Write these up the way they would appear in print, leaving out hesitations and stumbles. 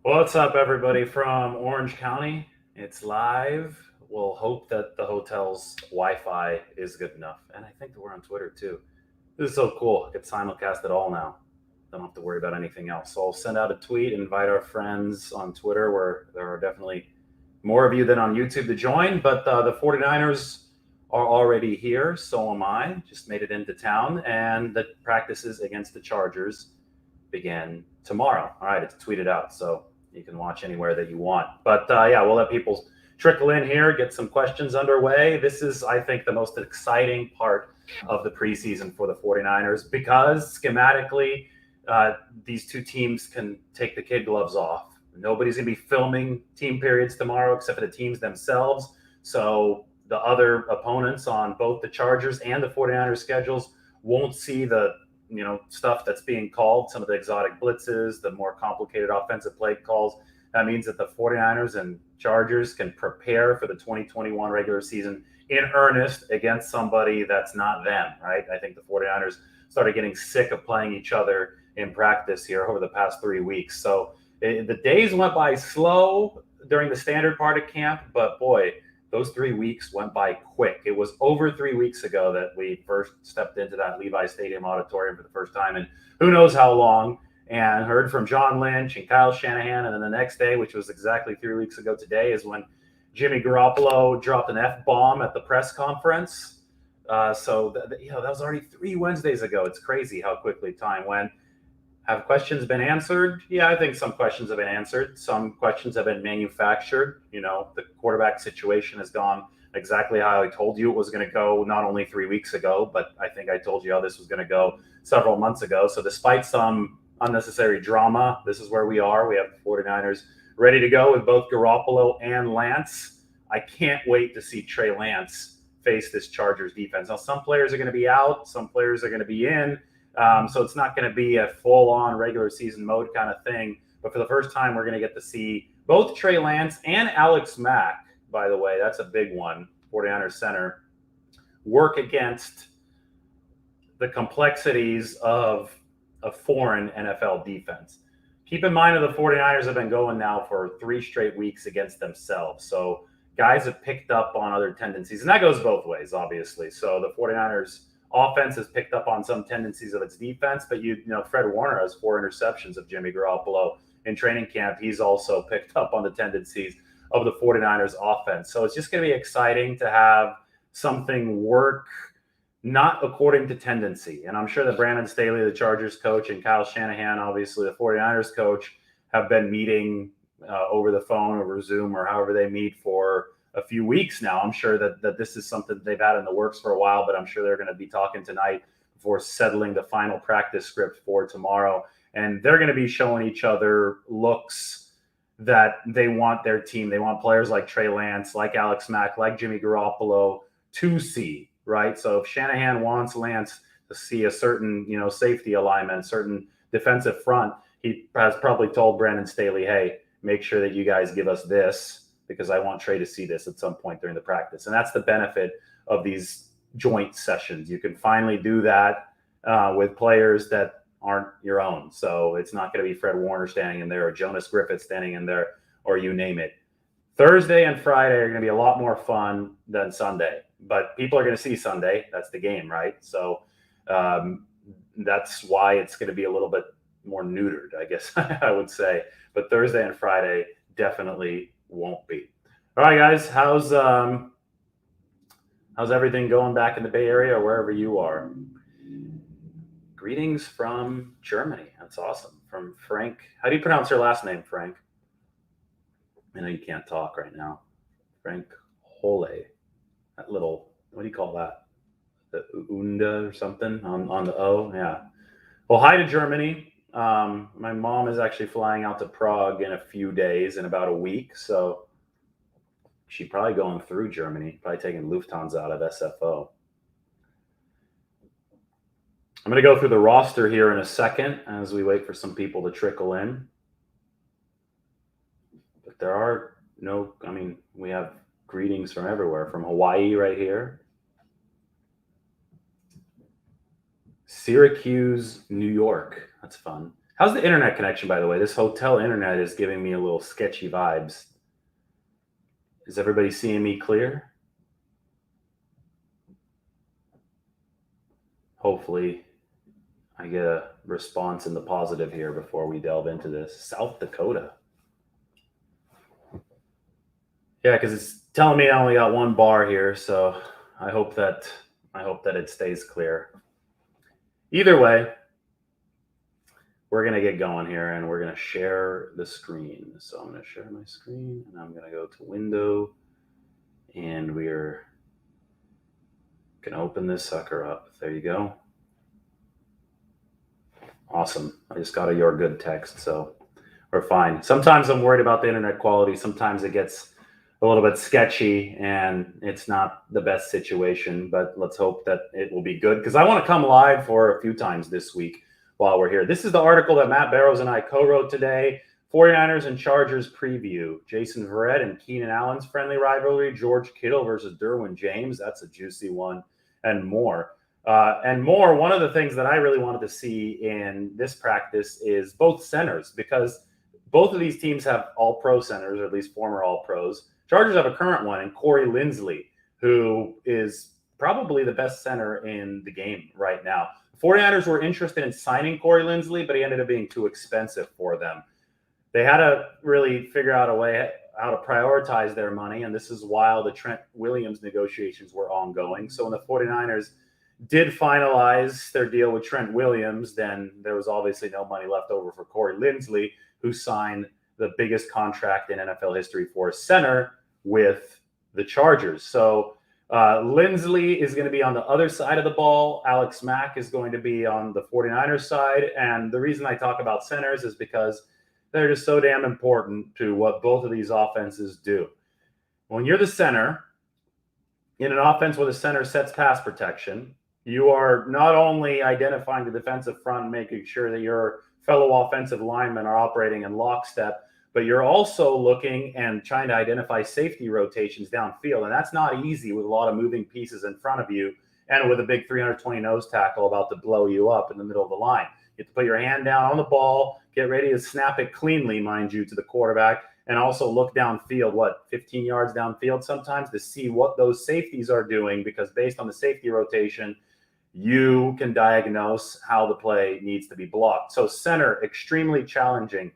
What's up, everybody from Orange County? It's live. We'll hope that the hotel's Wi-Fi is good enough, and I think that we're on Twitter too. This is so cool. I can simulcast it all now. Don't have to worry about anything else. So I'll send out a tweet, invite our friends on Twitter, where there are definitely more of you than on YouTube to join. But the 49ers are already here. So am I. Just made it into town, and the practices against the Chargers begin tomorrow. All right, it's tweeted out, so you can watch anywhere that you want. But yeah, we'll let people trickle in here, get some questions underway. This is, I think, the most exciting part of the preseason for the 49ers because schematically, these two teams can take the kid gloves off. Nobody's going to be filming team periods tomorrow except for the teams themselves. So the other opponents on both the Chargers and the 49ers schedules won't see the stuff that's being called, some of the exotic blitzes, the more complicated offensive play calls. That means that the 49ers and Chargers can prepare for the 2021 regular season in earnest against somebody that's not them, right? I think the 49ers started getting sick of playing each other in practice here over the past 3 weeks. So the days went by slow during the standard part of camp, but boy, those 3 weeks went by quick. It was over 3 weeks ago that we first stepped into that Levi Stadium auditorium for the first time, and who knows how long, and heard from John Lynch and Kyle Shanahan. And then the next day, which was exactly 3 weeks ago today, is when Jimmy Garoppolo dropped an F-bomb at the press conference. So that was already 3 Wednesdays ago. It's crazy how quickly time went. Have questions been answered? Yeah, I think some questions have been answered. Some questions have been manufactured. The quarterback situation has gone exactly how I told you it was going to go, not only 3 weeks ago, but I think I told you how this was going to go several months ago. So despite some unnecessary drama, this is where we are. We have the 49ers ready to go with both Garoppolo and Lance. I can't wait to see Trey Lance face this Chargers defense. Now, some players are going to be out. Some players are going to be in. So it's not going to be a full-on regular season mode kind of thing. But for the first time, we're going to get to see both Trey Lance and Alex Mack, by the way, that's a big one, 49ers center, work against the complexities of a foreign NFL defense. Keep in mind that the 49ers have been going now for 3 straight weeks against themselves. So guys have picked up on other tendencies. And that goes both ways, obviously. So the 49ers offense has picked up on some tendencies of its defense, but Fred Warner has 4 interceptions of Jimmy Garoppolo in training camp. He's also picked up on the tendencies of the 49ers offense. So it's just going to be exciting to have something work not according to tendency. And I'm sure that Brandon Staley, the Chargers coach, and Kyle Shanahan, obviously the 49ers coach, have been meeting over the phone, over Zoom, or however they meet for a few weeks now. I'm sure that this is something they've had in the works for a while, but I'm sure they're going to be talking tonight before settling the final practice script for tomorrow. And they're going to be showing each other looks that they want their team. They want players like Trey Lance, like Alex Mack, like Jimmy Garoppolo to see, right? So if Shanahan wants Lance to see a certain, safety alignment, certain defensive front, he has probably told Brandon Staley, hey, make sure that you guys give us this, because I want Trey to see this at some point during the practice. And that's the benefit of these joint sessions. You can finally do that with players that aren't your own. So it's not going to be Fred Warner standing in there or Jonas Griffith standing in there or you name it. Thursday and Friday are going to be a lot more fun than Sunday, but people are going to see Sunday. That's the game, right? So that's why it's going to be a little bit more neutered, I guess I would say. But Thursday and Friday definitely won't be. All right, guys, how's everything going back in the Bay Area or wherever you are? Greetings from Germany. That's awesome. From Frank. How do you pronounce your last name, Frank? I know you can't talk right now. Frank Hole. That little, what do you call that? The Unda or something on the O? Yeah. Well, hi to Germany. My mom is actually flying out to Prague in a few days, in about a week. So she's probably going through Germany, probably taking Lufthansa out of SFO. I'm going to go through the roster here in a second as we wait for some people to trickle in. But there are we have greetings from everywhere, from Hawaii right here. Syracuse, New York. That's fun. How's the internet connection, by the way? This hotel internet is giving me a little sketchy vibes. Is everybody seeing me clear? Hopefully, I get a response in the positive here before we delve into this. South Dakota. Yeah, because it's telling me I only got one bar here, so I hope that it stays clear. Either way, we're gonna get going here, and we're gonna share the screen. So I'm gonna share my screen, and I'm gonna go to Window, and we're gonna open this sucker up. There you go. Awesome. I just got a "you're good" text, so we're fine. Sometimes I'm worried about the internet quality. Sometimes it gets a little bit sketchy and it's not the best situation, but let's hope that it will be good because I want to come live for a few times this week while we're here. This is the article that Matt Barrows and I co-wrote today. 49ers and Chargers preview. Jason Verrett and Keenan Allen's friendly rivalry. George Kittle versus Derwin James. That's a juicy one. And more. One of the things that I really wanted to see in this practice is both centers, because both of these teams have all-pro centers, or at least former all-pros. Chargers have a current one in Corey Linsley, who is probably the best center in the game right now. The 49ers were interested in signing Corey Linsley, but he ended up being too expensive for them. They had to really figure out a way how to prioritize their money, and this is while the Trent Williams negotiations were ongoing. So when the 49ers did finalize their deal with Trent Williams, then there was obviously no money left over for Corey Linsley, who signed the biggest contract in NFL history for a center with the Chargers. So Linsley is going to be on the other side of the ball. Alex Mack is going to be on the 49ers side. And the reason I talk about centers is because they're just so damn important to what both of these offenses do. When you're the center in an offense where the center sets pass protection, you are not only identifying the defensive front and making sure that your fellow offensive linemen are operating in lockstep, but you're also looking and trying to identify safety rotations downfield. And that's not easy with a lot of moving pieces in front of you and with a big 320 nose tackle about to blow you up in the middle of the line. You have to put your hand down on the ball, get ready to snap it cleanly, mind you, to the quarterback, and also look downfield, 15 yards downfield sometimes, to see what those safeties are doing, because based on the safety rotation, you can diagnose how the play needs to be blocked. So center, extremely challenging.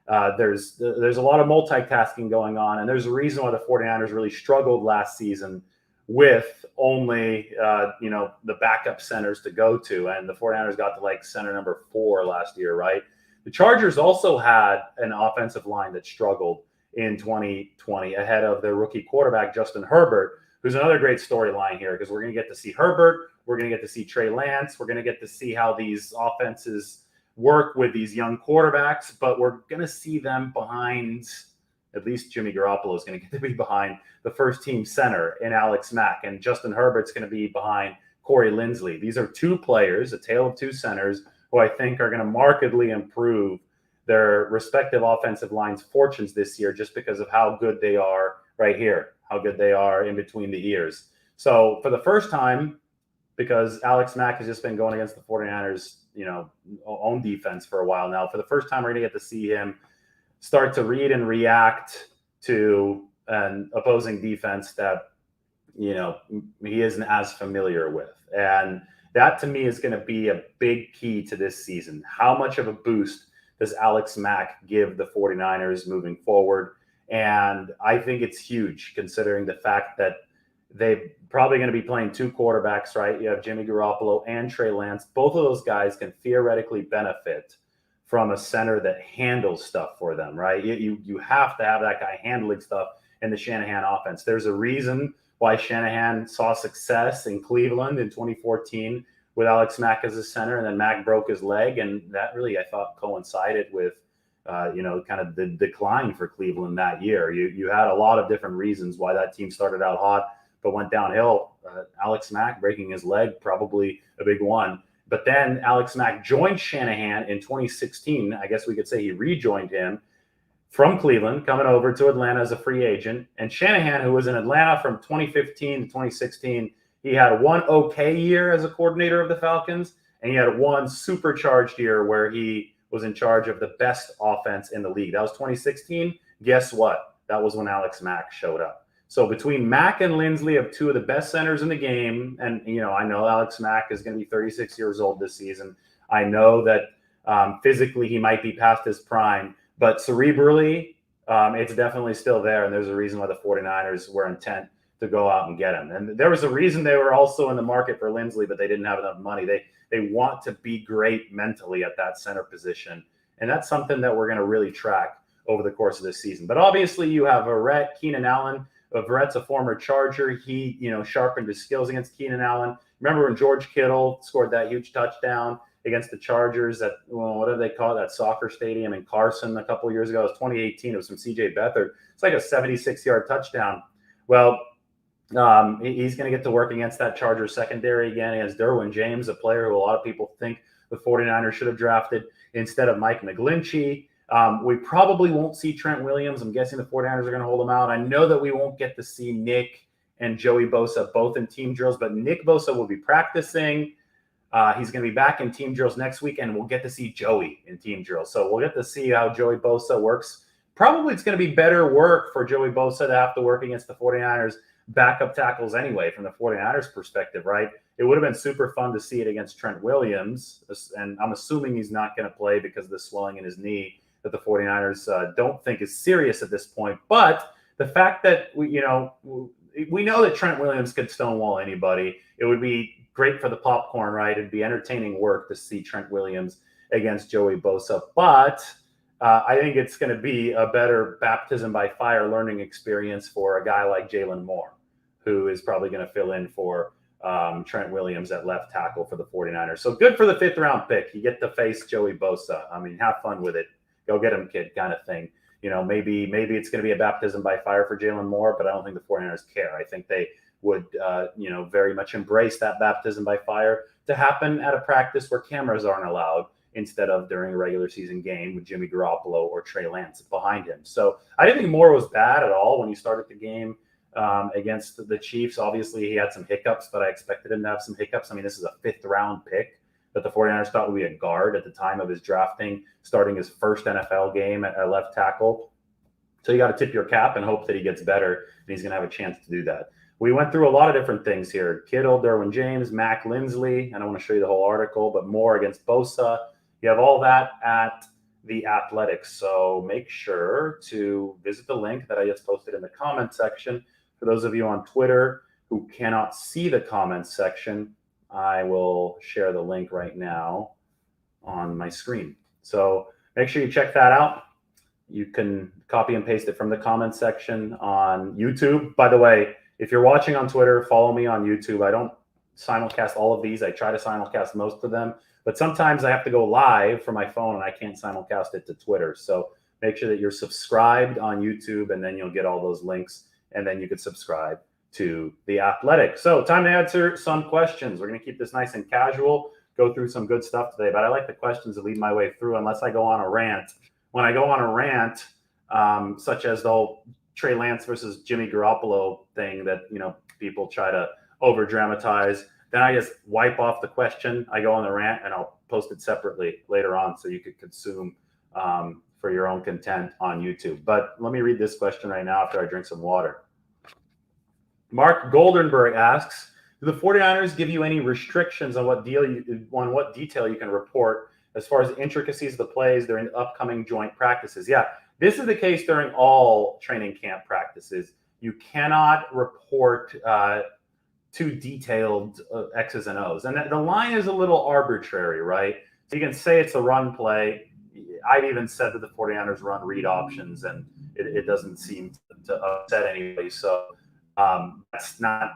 There's a lot of multitasking going on, and there's a reason why the 49ers really struggled last season with only the backup centers to go to, and the 49ers got to like center number 4 last year, right? The Chargers also had an offensive line that struggled in 2020 ahead of their rookie quarterback, Justin Herbert, who's another great storyline here, because we're going to get to see Herbert, we're going to get to see Trey Lance, we're going to get to see how these offenses work with these young quarterbacks, but we're going to see them behind, at least Jimmy Garoppolo is going to get to be behind the first-team center in Alex Mack, and Justin Herbert's going to be behind Corey Linsley. These are two players, a tale of two centers, who I think are going to markedly improve their respective offensive lines' fortunes this year, just because of how good they are right here, how good they are in between the ears. So for the first time, because Alex Mack has just been going against the 49ers, own defense for a while now, for the first time, we're going to get to see him start to read and react to an opposing defense that, he isn't as familiar with. And that, to me, is going to be a big key to this season. How much of a boost does Alex Mack give the 49ers moving forward? And I think it's huge, considering the fact that they're probably going to be playing two quarterbacks, right? You have Jimmy Garoppolo and Trey Lance. Both of those guys can theoretically benefit from a center that handles stuff for them, right? You have to have that guy handling stuff in the Shanahan offense. There's a reason why Shanahan saw success in Cleveland in 2014 with Alex Mack as a center, and then Mack broke his leg, and that really, I thought, coincided with kind of the decline for Cleveland that year. You had a lot of different reasons why that team started out hot but went downhill. Alex Mack breaking his leg, probably a big one. But then Alex Mack joined Shanahan in 2016. I guess we could say he rejoined him from Cleveland, coming over to Atlanta as a free agent. And Shanahan, who was in Atlanta from 2015 to 2016, he had one okay year as a coordinator of the Falcons, and he had one supercharged year where he was in charge of the best offense in the league. That was 2016. Guess what? That was when Alex Mack showed up. So between Mack and Lindsley of two of the best centers in the game, and I know Alex Mack is going to be 36 years old this season. I know that physically he might be past his prime, but cerebrally, it's definitely still there. And there's a reason why the 49ers were intent to go out and get him. And there was a reason they were also in the market for Lindsley, but they didn't have enough money. They want to be great mentally at that center position. And that's something that we're going to really track over the course of this season. But obviously you have Verrett, Keenan Allen. Verrett's a former Charger. He, sharpened his skills against Keenan Allen. Remember when George Kittle scored that huge touchdown against the Chargers at, what do they call it, that soccer stadium in Carson a couple of years ago? It was 2018. It was from C.J. Beathard. It's like a 76-yard touchdown. Well, he's going to get to work against that Chargers secondary again against Derwin James, a player who a lot of people think the 49ers should have drafted instead of Mike McGlinchey. We probably won't see Trent Williams. I'm guessing the 49ers are going to hold him out. I know that we won't get to see Nick and Joey Bosa both in team drills, but Nick Bosa will be practicing. He's going to be back in team drills next week, and we'll get to see Joey in team drills. So we'll get to see how Joey Bosa works. Probably it's going to be better work for Joey Bosa to have to work against the 49ers backup tackles anyway from the 49ers perspective, right? It would have been super fun to see it against Trent Williams, and I'm assuming he's not going to play because of the swelling in his knee that the 49ers don't think is serious at this point. But the fact that we know that Trent Williams could stonewall anybody, it would be great for the popcorn, right? It'd be entertaining work to see Trent Williams against Joey Bosa. But I think it's going to be a better baptism by fire learning experience for a guy like Jalen Moore, who is probably going to fill in for Trent Williams at left tackle for the 49ers. So good for the 5th round pick. You get to face Joey Bosa. I mean, have fun with it. Go get him, kid, kind of thing. Maybe it's going to be a baptism by fire for Jalen Moore, but I don't think the 49ers care. I think they would, very much embrace that baptism by fire to happen at a practice where cameras aren't allowed instead of during a regular season game with Jimmy Garoppolo or Trey Lance behind him. So I didn't think Moore was bad at all when he started the game against the Chiefs. Obviously, he had some hiccups, but I expected him to have some hiccups. I mean, this is a 5th round pick that the 49ers thought would be a guard at the time of his drafting, starting his first NFL game at left tackle. So you got to tip your cap and hope that he gets better, and he's going to have a chance to do that. We went through a lot of different things here. Kittle, Derwin James, Mack, Lindsley. I don't want to show you the whole article, but Moore against Bosa. You have all that at The Athletic. So make sure to visit the link that I just posted in the comment section. For those of you on Twitter who cannot see the comments section, I will share the link right now on my screen. So make sure you check that out. You can copy and paste it from the comments section on YouTube. By the way, if you're watching on Twitter, follow me on YouTube. I don't simulcast all of these. I try to simulcast most of them, but sometimes I have to go live from my phone and I can't simulcast it to Twitter. So make sure that you're subscribed on YouTube, and then you'll get all those links, and then you could subscribe to The Athletic. So time to answer some questions. We're going to keep this nice and casual, go through some good stuff today, but I like the questions that lead my way through unless I go on a rant. When I go on a rant, such as the whole Trey Lance versus Jimmy Garoppolo thing that, people try to over dramatize, then I just wipe off the question. I go on the rant and I'll post it separately later on so you could consume for your own content on YouTube. But let me read this question right now after I drink some water. Mark Goldenberg asks, do the 49ers give you any restrictions on what detail you can report as far as intricacies of the plays during the upcoming joint practices? Yeah, this is the case during all training camp practices. You cannot report too detailed X's and O's. And the line is a little arbitrary, right? So you can say it's a run play. I've even said that the 49ers run read options, and it doesn't seem to upset anybody. So that's not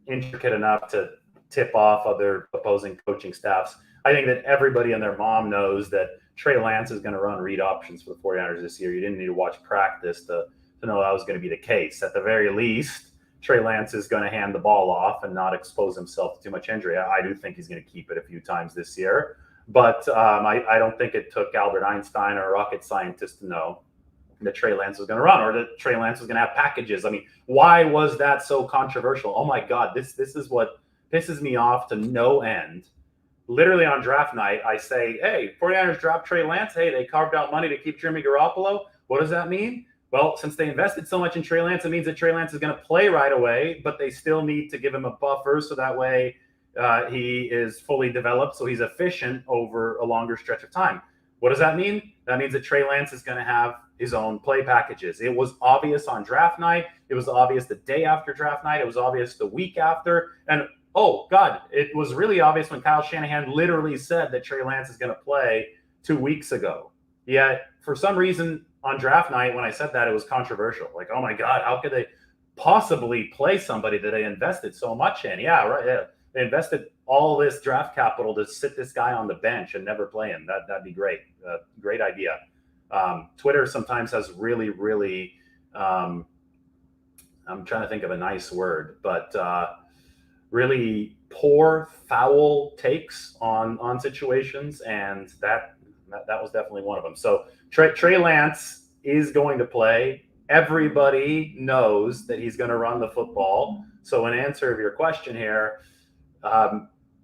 intricate enough to tip off other opposing coaching staffs. I think that everybody and their mom knows that Trey Lance is going to run read options for the 49ers this year. You didn't need to watch practice to know that was going to be the case. At the very least, Trey Lance is going to hand the ball off and not expose himself to too much injury. I do think he's going to keep it a few times this year. But I don't think it took Albert Einstein or a rocket scientist to know that Trey Lance was going to run, or that Trey Lance was going to have packages. I mean, why was that so controversial? Oh my God, this is what pisses me off to no end literally on draft night, I say, hey, 49ers dropped Trey Lance. Hey, they carved out money to keep Jimmy Garoppolo. What does that mean? Well, since they invested so much in Trey Lance, it means that Trey Lance is going to play right away, but they still need to give him a buffer so that way he is fully developed, so he's efficient over a longer stretch of time. What does that mean? That means that Trey Lance is going to have his own play packages. It was obvious on draft night. It was obvious the day after draft night. It was obvious the week after. And oh, God, it was really obvious when Kyle Shanahan literally said that Trey Lance is going to play 2 weeks ago. Yet, for some reason, on draft night, when I said that, it was controversial. Like, oh, my God, how could they possibly play somebody that they invested so much in? Yeah, right. Yeah. They invested all this draft capital to sit this guy on the bench and never play him. That'd be great. Great idea. Twitter sometimes has really, really, I'm trying to think of a nice word, but really poor, foul takes on situations, and that was definitely one of them. So Trey Lance is going to play. Everybody knows that he's going to run the football. So in answer of your question here,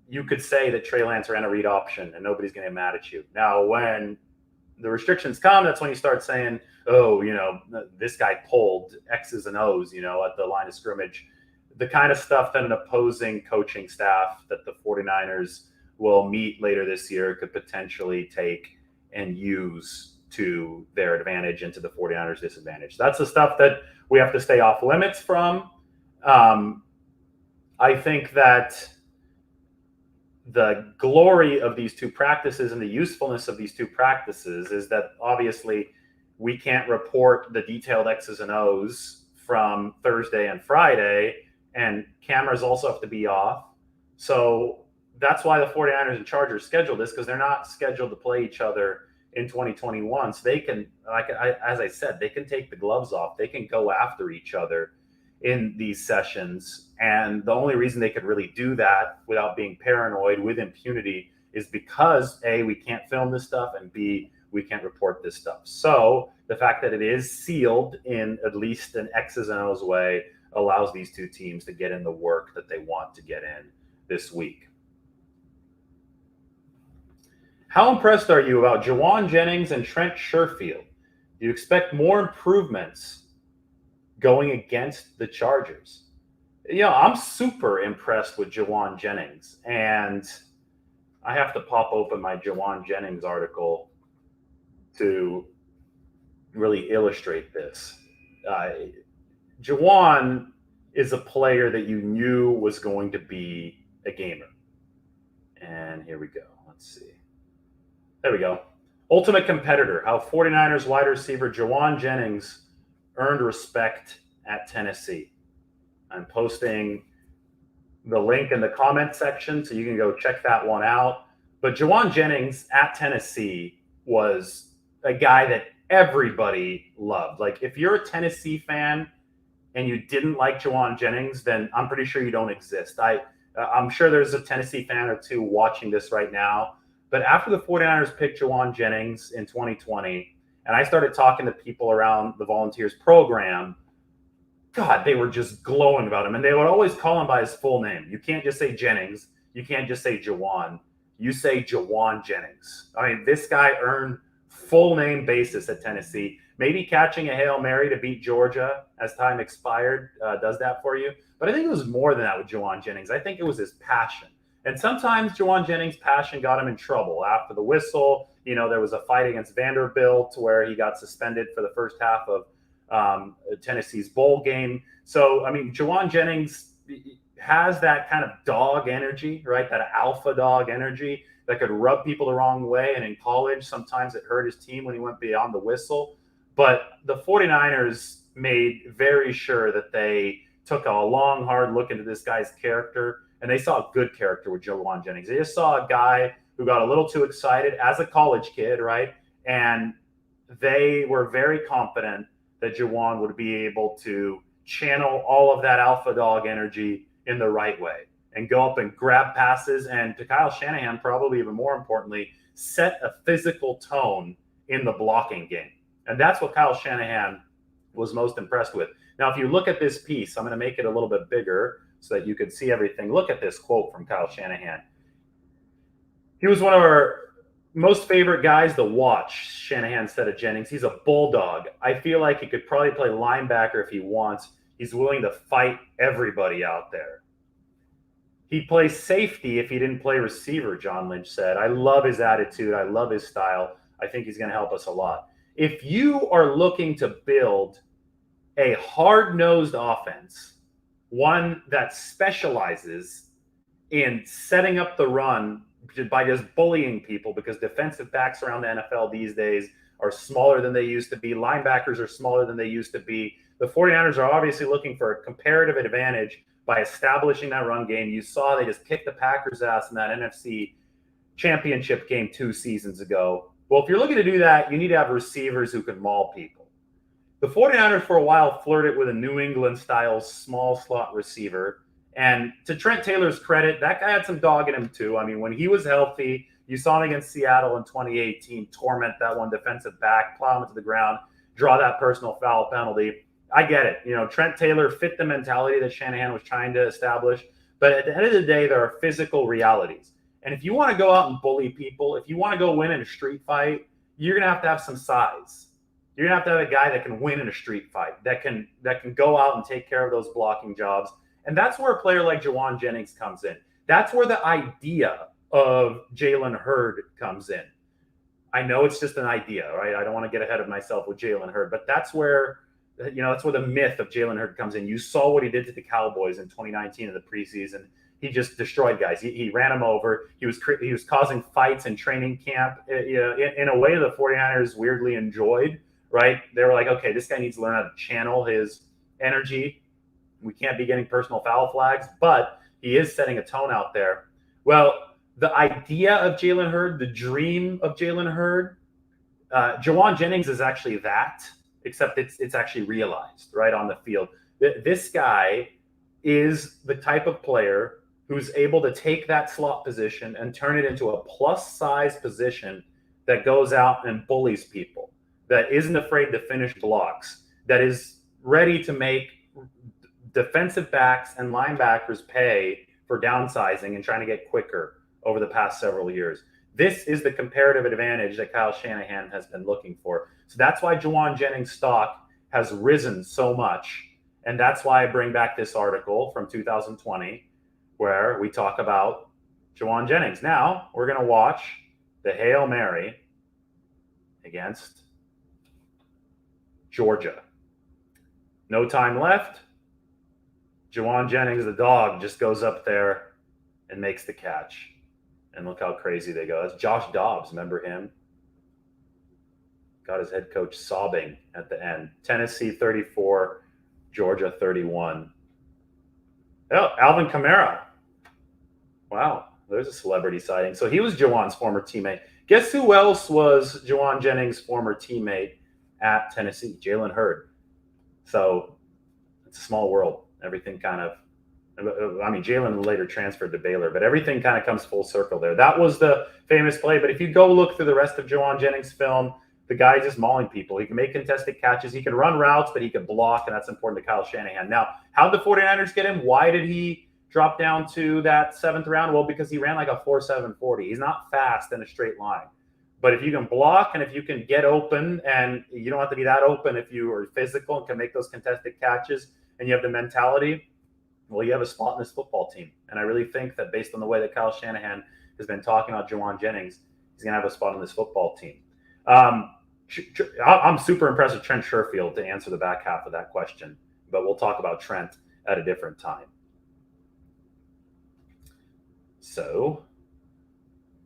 you could say that Trey Lance ran a read option and nobody's going to get mad at you. Now, when the restrictions come, that's when you start saying, oh, this guy pulled X's and O's, at the line of scrimmage. The kind of stuff that an opposing coaching staff that the 49ers will meet later this year could potentially take and use to their advantage and to the 49ers' disadvantage. That's the stuff that we have to stay off limits from. I think that the glory of these two practices and the usefulness of these two practices is that obviously we can't report the detailed X's and O's from Thursday and Friday, and cameras also have to be off. So that's why the 49ers and Chargers scheduled this, because they're not scheduled to play each other in 2021. So they can, as I said, they can take the gloves off. They can go after each other in these sessions. And the only reason they could really do that without being paranoid with impunity is because A, we can't film this stuff, and B, we can't report this stuff. So the fact that it is sealed in at least an X's and O's way allows these two teams to get in the work that they want to get in this week. How impressed are you about Juwan Jennings and Trent Sherfield? Do you expect more improvements going against the Chargers? I'm super impressed with Juwan Jennings, and I have to pop open my Juwan Jennings article to really illustrate this. Juwan is a player that you knew was going to be a gamer. And here we go. Let's see. There we go. Ultimate Competitor, how 49ers wide receiver Juwan Jennings earned respect at Tennessee. I'm posting the link in the comment section, so you can go check that one out. But Juwan Jennings at Tennessee was a guy that everybody loved. Like, if you're a Tennessee fan and you didn't like Juwan Jennings, then I'm pretty sure you don't exist. I'm sure there's a Tennessee fan or two watching this right now. But after the 49ers picked Juwan Jennings in 2020, and I started talking to people around the Volunteers program, God, they were just glowing about him. And they would always call him by his full name. You can't just say Jennings. You can't just say Juwan. You say Juwan Jennings. I mean, this guy earned full name basis at Tennessee. Maybe catching a Hail Mary to beat Georgia as time expired does that for you. But I think it was more than that with Juwan Jennings. I think it was his passion. And sometimes Juwan Jennings' passion got him in trouble. After the whistle, there was a fight against Vanderbilt where he got suspended for the first half of Tennessee's bowl game. So, I mean, Juwan Jennings has that kind of dog energy, right? That alpha dog energy that could rub people the wrong way. And in college, sometimes it hurt his team when he went beyond the whistle. But the 49ers made very sure that they took a long, hard look into this guy's character, and they saw a good character with Juwan Jennings. They just saw a guy who got a little too excited as a college kid, right? And they were very confident that Juwan would be able to channel all of that alpha dog energy in the right way and go up and grab passes, and to Kyle Shanahan, probably even more importantly, set a physical tone in the blocking game. And that's what Kyle Shanahan was most impressed with. Now, if you look at this piece, I'm going to make it a little bit bigger so that you could see everything. Look at this quote from Kyle Shanahan. He was one of our most favorite guys to watch, Shanahan said of Jennings. He's a bulldog. I feel like he could probably play linebacker if he wants. He's willing to fight everybody out there. He plays safety if he didn't play receiver, John Lynch said. I love his attitude. I love his style. I think he's going to help us a lot. If you are looking to build a hard-nosed offense, one that specializes in setting up the run by just bullying people, because defensive backs around the NFL these days are smaller than they used to be. Linebackers are smaller than they used to be. The 49ers are obviously looking for a comparative advantage by establishing that run game. You saw they just kicked the Packers' ass in that NFC championship game 2 seasons ago. Well, if you're looking to do that, you need to have receivers who can maul people. The 49ers for a while flirted with a New England-style small slot receiver. And to Trent Taylor's credit, that guy had some dog in him too. I mean, when he was healthy, you saw him against Seattle in 2018, torment that one defensive back, plow him to the ground, draw that personal foul penalty. I get it. You know, Trent Taylor fit the mentality that Shanahan was trying to establish. But at the end of the day, there are physical realities. And if you want to go out and bully people, if you want to go win in a street fight, you're going to have some size. You're going to have a guy that can win in a street fight, that can go out and take care of those blocking jobs. And that's where a player like Juwan Jennings comes in. That's where the idea of Jalen Hurd comes in. I know it's just an idea, right? I don't want to get ahead of myself with Jalen Hurd, but that's where the myth of Jalen Hurd comes in. You saw what he did to the Cowboys in 2019 in the preseason. He just destroyed guys. He ran them over. He was causing fights in training camp in a way the 49ers weirdly enjoyed, right? They were like, okay, this guy needs to learn how to channel his energy. We can't be getting personal foul flags, but he is setting a tone out there. Well, the idea of Jalen Hurd, the dream of Jalen Hurd, Juwan Jennings is actually that, except it's actually realized right on the field. This guy is the type of player who's able to take that slot position and turn it into a plus size position that goes out and bullies people, that isn't afraid to finish blocks, that is ready to make defensive backs and linebackers pay for downsizing and trying to get quicker over the past several years. This is the comparative advantage that Kyle Shanahan has been looking for. So that's why Juwan Jennings' stock has risen so much. And that's why I bring back this article from 2020 where we talk about Juwan Jennings. Now we're going to watch the Hail Mary against Georgia. No time left. Juwan Jennings, the dog, just goes up there and makes the catch. And look how crazy they go. That's Josh Dobbs. Remember him? Got his head coach sobbing at the end. Tennessee 34, Georgia 31. Oh, Alvin Kamara. Wow, there's a celebrity sighting. So he was Juwan's former teammate. Guess who else was Juwan Jennings' former teammate at Tennessee? Jalen Hurd. So it's a small world. Everything kind of, Jalen later transferred to Baylor, but everything kind of comes full circle there. That was the famous play. But if you go look through the rest of Juwan Jennings' film, the guy's just mauling people. He can make contested catches. He can run routes, but he can block, and that's important to Kyle Shanahan. Now, how'd the 49ers get him? Why did he drop down to that 7th round? Well, because he ran like a 4.7 40. He's not fast in a straight line. But if you can block and if you can get open, and you don't have to be that open if you are physical and can make those contested catches, and you have the mentality, well, you have a spot in this football team. And I really think that based on the way that Kyle Shanahan has been talking about Juwan Jennings, he's going to have a spot on this football team. I'm super impressed with Trent Sherfield to answer the back half of that question, but we'll talk about Trent at a different time. So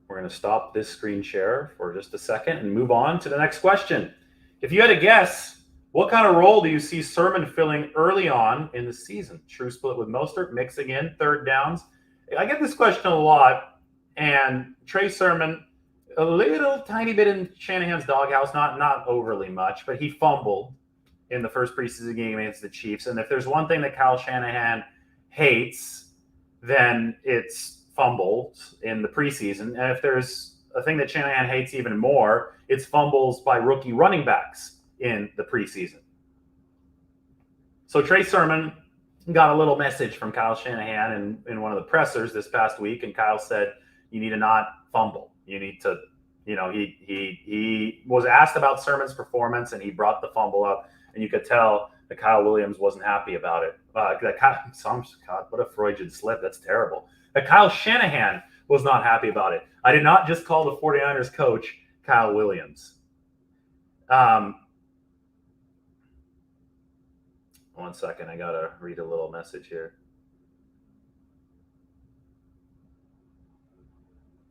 we're going to stop this screen share for just a second and move on to the next question. If you had to guess, what kind of role do you see Sermon filling early on in the season? True split with Mostert, mixing in third downs. I get this question a lot, and Trey Sermon, a little tiny bit in Shanahan's doghouse, not overly much, but he fumbled in the first preseason game against the Chiefs. And if there's one thing that Kyle Shanahan hates, then it's fumbles in the preseason. And if there's a thing that Shanahan hates even more, it's fumbles by rookie running backs in the preseason. So Trey Sermon got a little message from Kyle Shanahan in one of the pressers this past week, and Kyle said, You need to not fumble. You need to, he was asked about Sermon's performance, and he brought the fumble up, and you could tell that Kyle Williams wasn't happy about it. God, what a Freudian slip. That's terrible. That Kyle Shanahan was not happy about it. I did not just call the 49ers coach Kyle Williams. One second. I got to read a little message here.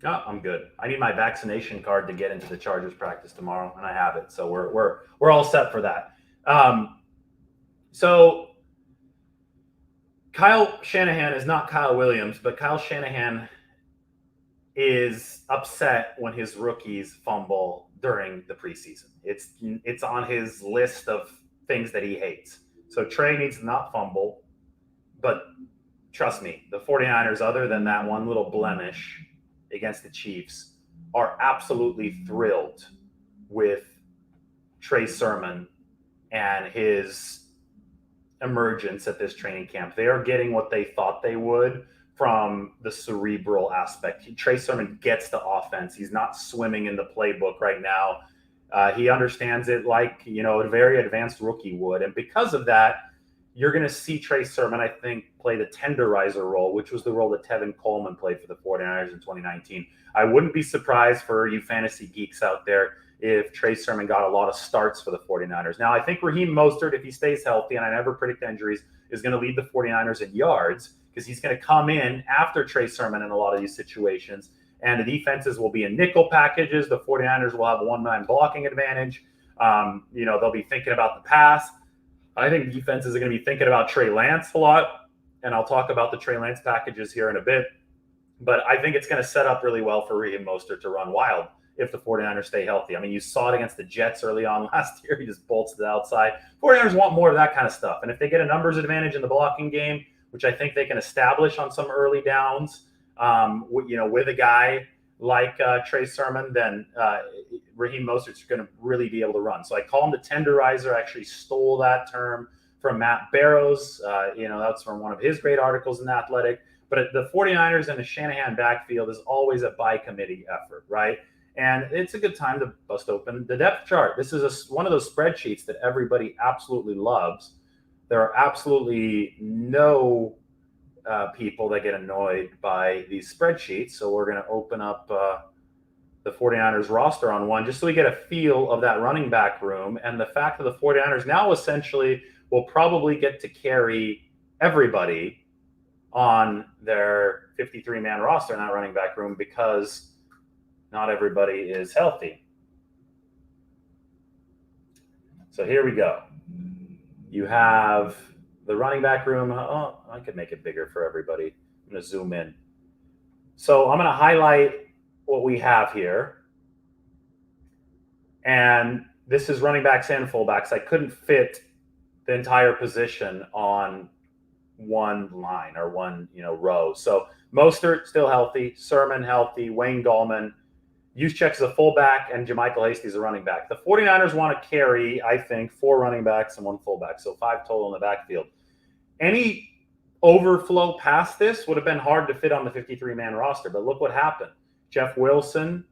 Oh, I'm good. I need my vaccination card to get into the Chargers practice tomorrow, and I have it. So we're all set for that. So Kyle Shanahan is not Kyle Williams, but Kyle Shanahan is upset when his rookies fumble during the preseason. It's on his list of things that he hates. So Trey needs to not fumble, but trust me, the 49ers, other than that one little blemish against the Chiefs, are absolutely thrilled with Trey Sermon and his emergence at this training camp. They are getting what they thought they would from the cerebral aspect. Trey Sermon gets the offense. He's not swimming in the playbook right now. He understands it like, a very advanced rookie would. And because of that, you're going to see Trey Sermon, I think, play the tenderizer role, which was the role that Tevin Coleman played for the 49ers in 2019. I wouldn't be surprised for you fantasy geeks out there if Trey Sermon got a lot of starts for the 49ers. Now, I think Raheem Mostert, if he stays healthy, and I never predict injuries, is going to lead the 49ers in yards because he's going to come in after Trey Sermon in a lot of these situations. And the defenses will be in nickel packages. The 49ers will have a one-man blocking advantage. They'll be thinking about the pass. I think defenses are going to be thinking about Trey Lance a lot, and I'll talk about the Trey Lance packages here in a bit. But I think it's going to set up really well for Raheem Mostert to run wild if the 49ers stay healthy. I mean, you saw it against the Jets early on last year. He just bolts to the outside. 49ers want more of that kind of stuff. And if they get a numbers advantage in the blocking game, which I think they can establish on some early downs, with a guy like Trey Sermon, then Raheem Mostert's going to really be able to run. So I call him the tenderizer. I actually stole that term from Matt Barrows. That's from one of his great articles in The Athletic. But the 49ers and the Shanahan backfield is always a by-committee effort, right? And it's a good time to bust open the depth chart. This is one of those spreadsheets that everybody absolutely loves. There are absolutely no people that get annoyed by these spreadsheets. So we're going to open up the 49ers roster on one just so we get a feel of that running back room and the fact that the 49ers now essentially will probably get to carry everybody on their 53-man roster in that running back room because not everybody is healthy. So here we go. You have the running back room. Oh, I could make it bigger for everybody. I'm going to zoom in. So I'm going to highlight what we have here. And this is running backs and fullbacks. I couldn't fit the entire position on one line or one, row. So Mostert still healthy, Sermon healthy, Wayne Gallman, Juszczyk is a fullback, and JaMychal Hasty is a running back. The 49ers want to carry, I think, 4 running backs and 1 fullback, so 5 total in the backfield. Any overflow past this would have been hard to fit on the 53-man roster, but look what happened. Jeff Wilson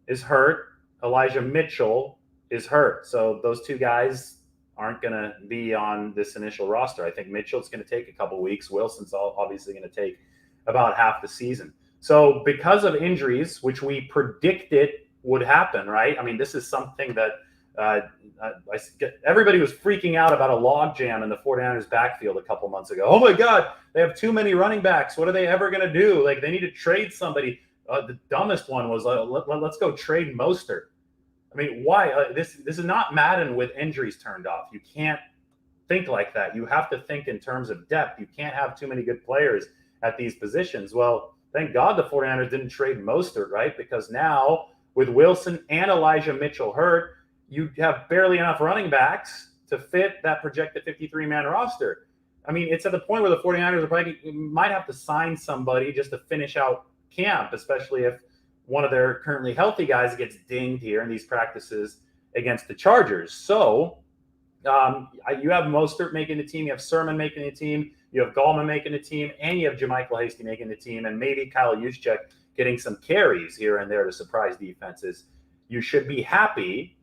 is hurt. Elijah Mitchell is hurt. So those 2 guys aren't going to be on this initial roster. I think Mitchell's going to take a couple weeks. Wilson's obviously going to take about half the season. So because of injuries, which we predicted would happen, right? I mean, this is something that everybody was freaking out about a logjam in the 49ers backfield a couple months ago. Oh, my God, they have too many running backs. What are they ever going to do? Like, they need to trade somebody. The dumbest one was, let's go trade Mostert. I mean, why? This is not Madden with injuries turned off. You can't think like that. You have to think in terms of depth. You can't have too many good players at these positions. Well, thank God the 49ers didn't trade Mostert, right? Because now with Wilson and Elijah Mitchell hurt, you have barely enough running backs to fit that projected 53-man roster. I mean, it's at the point where the 49ers might have to sign somebody just to finish out camp, especially if one of their currently healthy guys gets dinged here in these practices against the Chargers. So you have Mostert making the team, you have Sermon making the team, you have Gallman making the team, and you have JaMychal Hasty making the team, and maybe Kyle Juszczyk getting some carries here and there to surprise defenses. You should be happy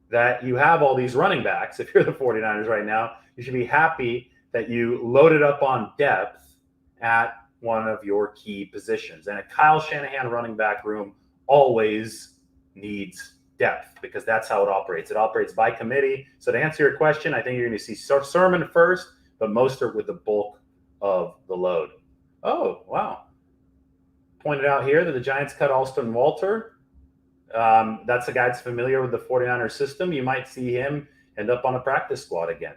that you have all these running backs. If you're the 49ers right now, you should be happy that you loaded up on depth at one of your key positions. And a Kyle Shanahan running back room always needs depth because that's how it operates. It operates by committee. So to answer your question, I think you're going to see Sermon first, but Mostert with the bulk of the load. Oh, wow. Pointed out here that the Giants cut Alston Walter. That's a guy that's familiar with the 49ers system. You might see him end up on a practice squad again.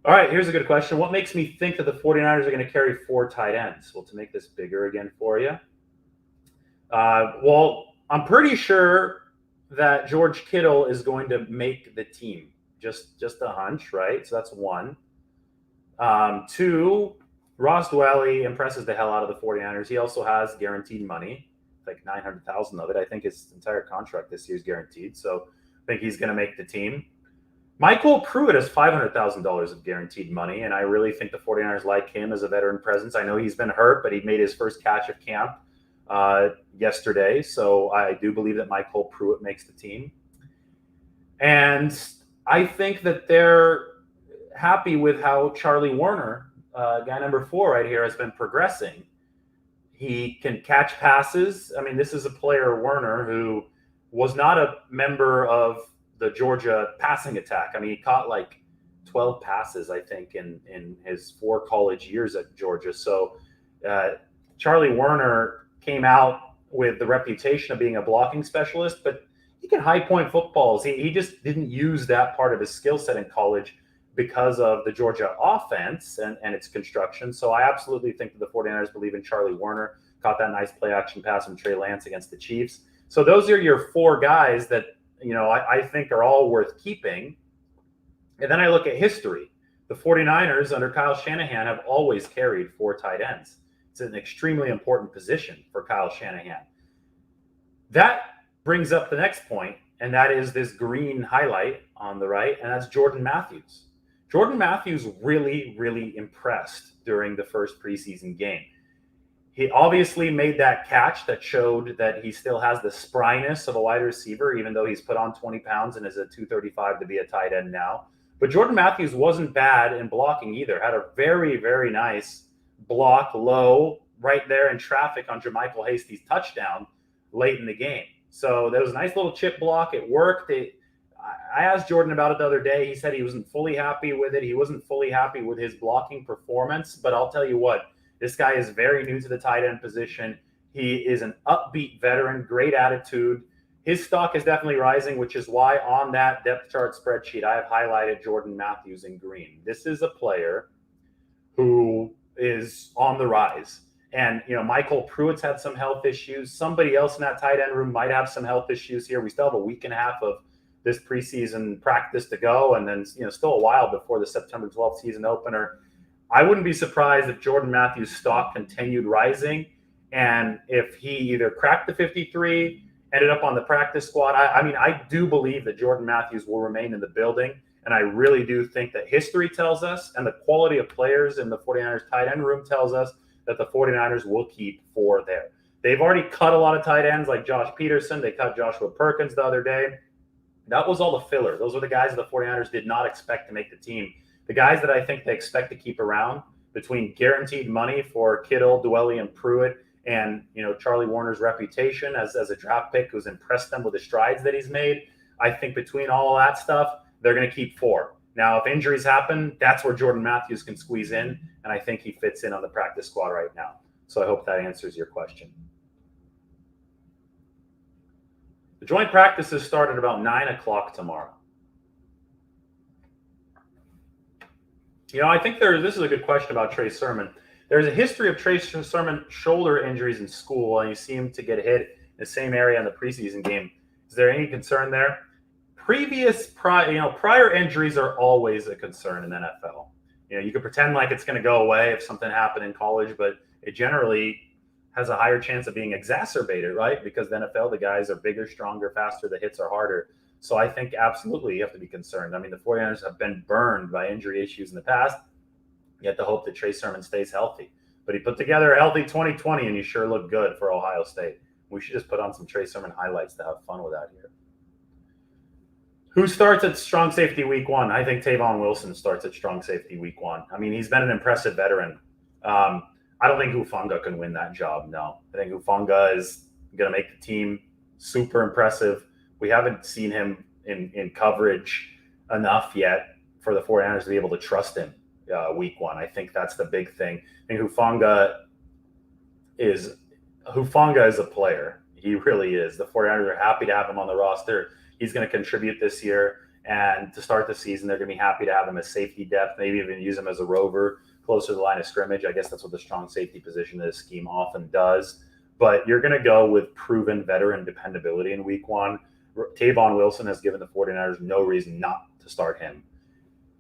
All right, here's a good question. What makes me think that the 49ers are going to carry 4 tight ends? Well, to make this bigger again for you. Well, I'm pretty sure that George Kittle is going to make the team. Just a hunch, right? So that's 1. 2, Ross Dwelly impresses the hell out of the 49ers. He also has guaranteed money, like $900,000 of it. I think his entire contract this year is guaranteed. So I think he's going to make the team. Michael Pruitt has $500,000 of guaranteed money, and I really think the 49ers like him as a veteran presence. I know he's been hurt, but he made his first catch of camp yesterday. So I do believe that Michael Pruitt makes the team. And I think that they're happy with how Charlie Warner, guy number 4 right here, has been progressing. He can catch passes. I mean, this is a player, Warner, who was not a member of the Georgia passing attack. I mean, he caught like 12 passes, I think, in his 4 college years at Georgia. So Charlie Warner came out with the reputation of being a blocking specialist, but he can high point footballs. He just didn't use that part of his skill set in college because of the Georgia offense and its construction. So I absolutely think that the 49ers believe in Charlie Warner. Caught that nice play action pass from Trey Lance against the Chiefs. So those are your 4 guys that, I think are all worth keeping. And then I look at history. The 49ers under Kyle Shanahan have always carried 4 tight ends. It's an extremely important position for Kyle Shanahan. That brings up the next point, and that is this green highlight on the right, and that's Jordan Matthews. Jordan Matthews really, really impressed during the first preseason game. He obviously made that catch that showed that he still has the spryness of a wide receiver, even though he's put on 20 pounds and is at 235 to be a tight end now. But Jordan Matthews wasn't bad in blocking either. Had a very, very nice block low right there in traffic on Jermichael Hasty's touchdown late in the game. So there was a nice little chip block. It worked. I asked Jordan about it the other day. He said he wasn't fully happy with it. He wasn't fully happy with his blocking performance. But I'll tell you what, this guy is very new to the tight end position. He is an upbeat veteran, great attitude. His stock is definitely rising, which is why on that depth chart spreadsheet, I have highlighted Jordan Matthews in green. This is a player who is on the rise. And, Michael Pruitt's had some health issues. Somebody else in that tight end room might have some health issues here. We still have a week and a half of this preseason practice to go. And then, still a while before the September 12th season opener. I wouldn't be surprised if Jordan Matthews' stock continued rising. And if he either cracked the 53, ended up on the practice squad. I do believe that Jordan Matthews will remain in the building. And I really do think that history tells us and the quality of players in the 49ers tight end room tells us that the 49ers will keep 4 there. They've already cut a lot of tight ends like Josh Peterson. They cut Joshua Perkins the other day. That was all the filler. Those were the guys that the 49ers did not expect to make the team. The guys that I think they expect to keep around between guaranteed money for Kittle, Dwelly, and Pruitt and, Charlie Warner's reputation as a draft pick who's impressed them with the strides that he's made, I think between all that stuff, they're going to keep 4. Now, if injuries happen, that's where Jordan Matthews can squeeze in, and I think he fits in on the practice squad right now. So I hope that answers your question. The joint practices start at about 9 o'clock tomorrow. I think this is a good question about Trey Sermon. There's a history of Trey Sermon shoulder injuries in school, and you see him to get hit in the same area in the preseason game. Is there any concern there? Prior injuries are always a concern in the NFL. You can pretend like it's going to go away if something happened in college, but it generally has a higher chance of being exacerbated, right? Because the NFL, the guys are bigger, stronger, faster, the hits are harder. So I think absolutely you have to be concerned. I mean, the 49ers have been burned by injury issues in the past. You have to hope that Trey Sermon stays healthy. But he put together a healthy 2020, and he sure looked good for Ohio State. We should just put on some Trey Sermon highlights to have fun with that here. Who starts at strong safety week one? I think Tavon Wilson starts at strong safety week one. I mean, he's been an impressive veteran. I don't think Hufanga can win that job, no. I think Hufanga is going to make the team super impressive. We haven't seen him in coverage enough yet for the 49ers to be able to trust him week one. I think that's the big thing. I think Hufanga is a player. He really is. The 49ers are happy to have him on the roster. He's going to contribute this year. And to start the season, they're going to be happy to have him as safety depth, maybe even use him as a rover closer to the line of scrimmage. I guess that's what the strong safety position of this scheme often does. But you're going to go with proven veteran dependability in week one. Tavon Wilson has given the 49ers no reason not to start him.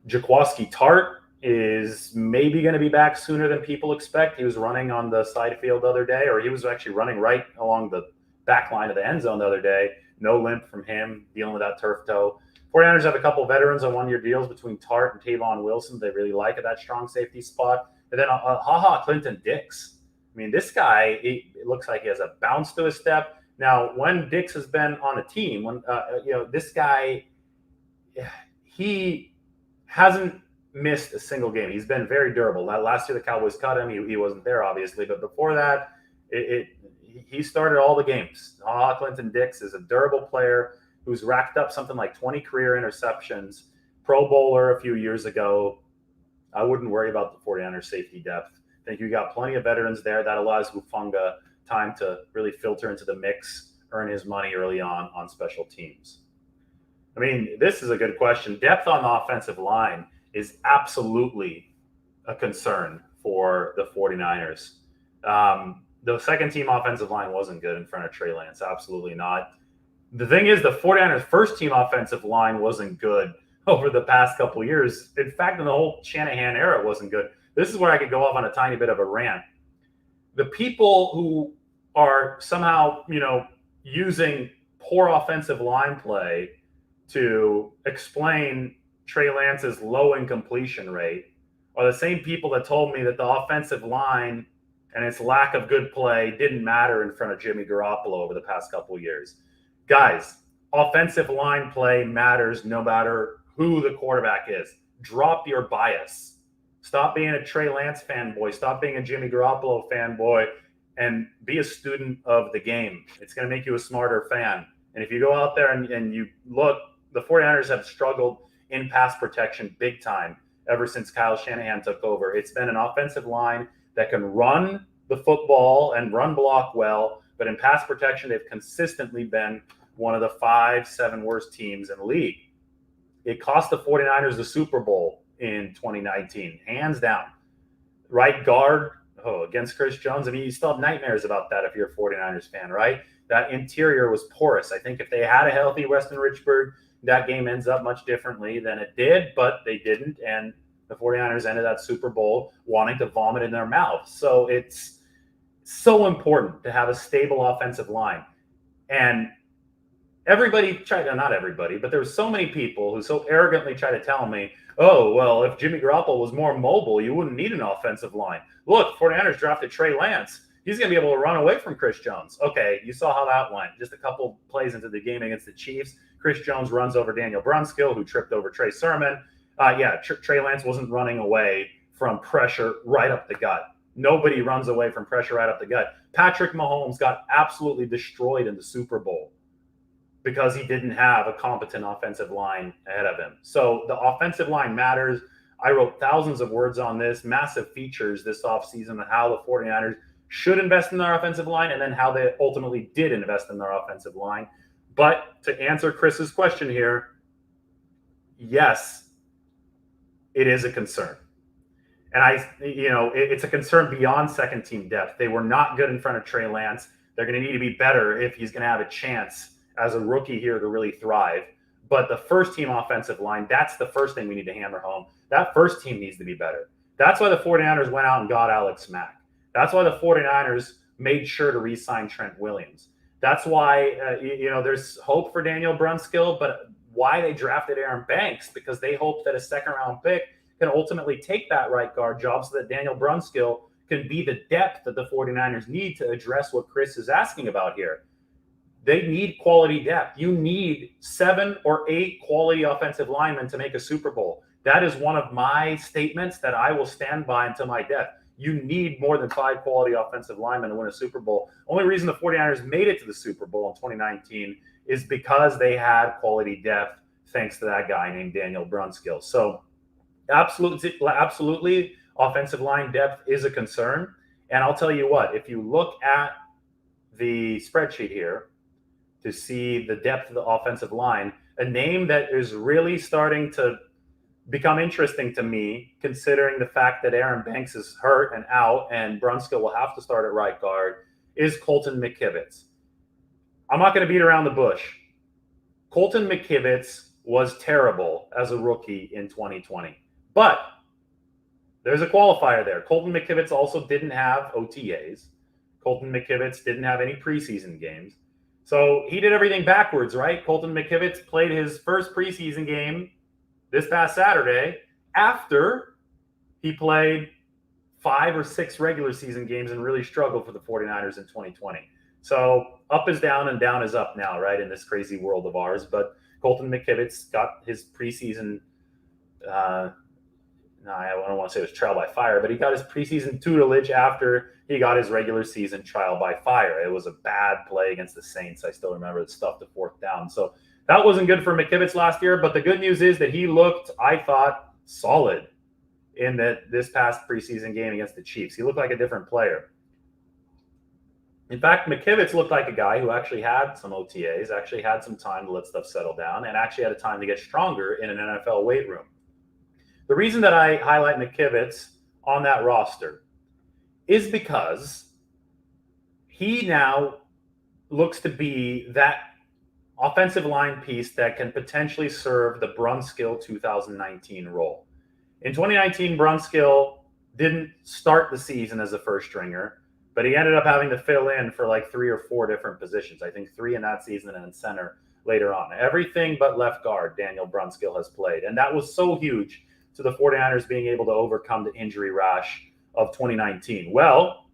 Jaquiski Tart is maybe going to be back sooner than people expect. He was running on the side field the other day, or he was actually running right along the back line of the end zone the other day. No limp from him, dealing with that turf toe. 49ers have a couple veterans on one-year deals between Tart and Tavon Wilson. They really like at that strong safety spot. And then Clinton Dix. I mean, this guy, it looks like he has a bounce to his step. Now, when Dix has been on a team, this guy, he hasn't missed a single game. He's been very durable. Last year, the Cowboys cut him. He wasn't there, obviously. But before that, he started all the games. Clinton Dix is a durable player who's racked up something like 20 career interceptions, Pro Bowler a few years ago. I wouldn't worry about the 49ers safety depth. I think you got plenty of veterans there. That allows Hufanga time to really filter into the mix, earn his money early on special teams. I mean, this is a good question. Depth on the offensive line is absolutely a concern for the 49ers. The second team offensive line wasn't good in front of Trey Lance. Absolutely not. The thing is, the 49ers first team offensive line wasn't good over the past couple of years. In fact, in the whole Shanahan era, it wasn't good. This is where I could go off on a tiny bit of a rant. The people who are somehow, using poor offensive line play to explain Trey Lance's low incompletion rate are the same people that told me that the offensive line and its lack of good play didn't matter in front of Jimmy Garoppolo over the past couple of years. Guys, offensive line play matters no matter who the quarterback is. Drop your bias. Stop being a Trey Lance fanboy. Stop being a Jimmy Garoppolo fanboy and be a student of the game. It's going to make you a smarter fan. And if you go out there and you look, the 49ers have struggled in pass protection big time ever since Kyle Shanahan took over. It's been an offensive line that can run the football and run block well, but in pass protection, they've consistently been one of the 5-7 worst teams in the league. It cost the 49ers the Super Bowl in 2019, hands down. Right guard, against Chris Jones. I mean, you still have nightmares about that if you're a 49ers fan, right? That interior was porous. I think if they had a healthy Weston Richburg, that game ends up much differently than it did, but they didn't. And the 49ers ended that Super Bowl wanting to vomit in their mouth. So it's so important to have a stable offensive line. And everybody not everybody, but there were so many people who so arrogantly try to tell me, oh, well, if Jimmy Garoppolo was more mobile, you wouldn't need an offensive line. Look, 49ers drafted Trey Lance. He's going to be able to run away from Chris Jones. Okay, you saw how that went. Just a couple plays into the game against the Chiefs. Chris Jones runs over Daniel Brunskill, who tripped over Trey Sermon. Trey Lance wasn't running away from pressure right up the gut. Nobody runs away from pressure right up the gut. Patrick Mahomes got absolutely destroyed in the Super Bowl because he didn't have a competent offensive line ahead of him. So the offensive line matters. I wrote thousands of words on this, massive features this offseason on how the 49ers should invest in their offensive line and then how they ultimately did invest in their offensive line. But to answer Chris's question here, yes, it is a concern. And it's a concern beyond second team depth. They were not good in front of Trey Lance. They're going to need to be better if he's going to have a chance as a rookie here to really thrive. But the first team offensive line, that's the first thing we need to hammer home. That first team needs to be better. That's why the 49ers went out and got Alex Mack. That's why the 49ers made sure to re-sign Trent Williams. That's why, there's hope for Daniel Brunskill, but why they drafted Aaron Banks, because they hope that a second-round pick can ultimately take that right guard job so that Daniel Brunskill can be the depth that the 49ers need to address what Chris is asking about here. They need quality depth. You need 7 or 8 quality offensive linemen to make a Super Bowl. That is one of my statements that I will stand by until my death. You need more than 5 quality offensive linemen to win a Super Bowl. Only reason the 49ers made it to the Super Bowl in 2019 is because they had quality depth thanks to that guy named Daniel Brunskill. So absolutely, offensive line depth is a concern. And I'll tell you what, if you look at the spreadsheet here to see the depth of the offensive line, a name that is really starting to become interesting to me, considering the fact that Aaron Banks is hurt and out and Brunskill will have to start at right guard, is Colton McKivitz. I'm not going to beat around the bush. Colton McKivitz was terrible as a rookie in 2020. But there's a qualifier there. Colton McKivitz also didn't have OTAs. Colton McKivitz didn't have any preseason games. So he did everything backwards, right? Colton McKivitz played his first preseason game this past Saturday after he played 5 or 6 regular season games and really struggled for the 49ers in 2020. So up is down and down is up now, right, in this crazy world of ours. But Colton McKivitz got his preseason, I don't want to say it was trial by fire, but he got his preseason tutelage after he got his regular season trial by fire. It was a bad play against the Saints. I still remember the stuff to 4th down. So that wasn't good for McKivitz last year, but the good news is that he looked, I thought, solid in this past preseason game against the Chiefs. He looked like a different player. In fact, McKivitz looked like a guy who actually had some OTAs, actually had some time to let stuff settle down, and actually had a time to get stronger in an NFL weight room. The reason that I highlight McKivitz on that roster is because he now looks to be that offensive line piece that can potentially serve the Brunskill 2019 role. In 2019, Brunskill didn't start the season as a first stringer, but he ended up having to fill in for like 3 or 4 different positions. I think 3 in that season and then center later on. Everything but left guard, Daniel Brunskill has played. And that was so huge to the 49ers being able to overcome the injury rash of 2019. Well,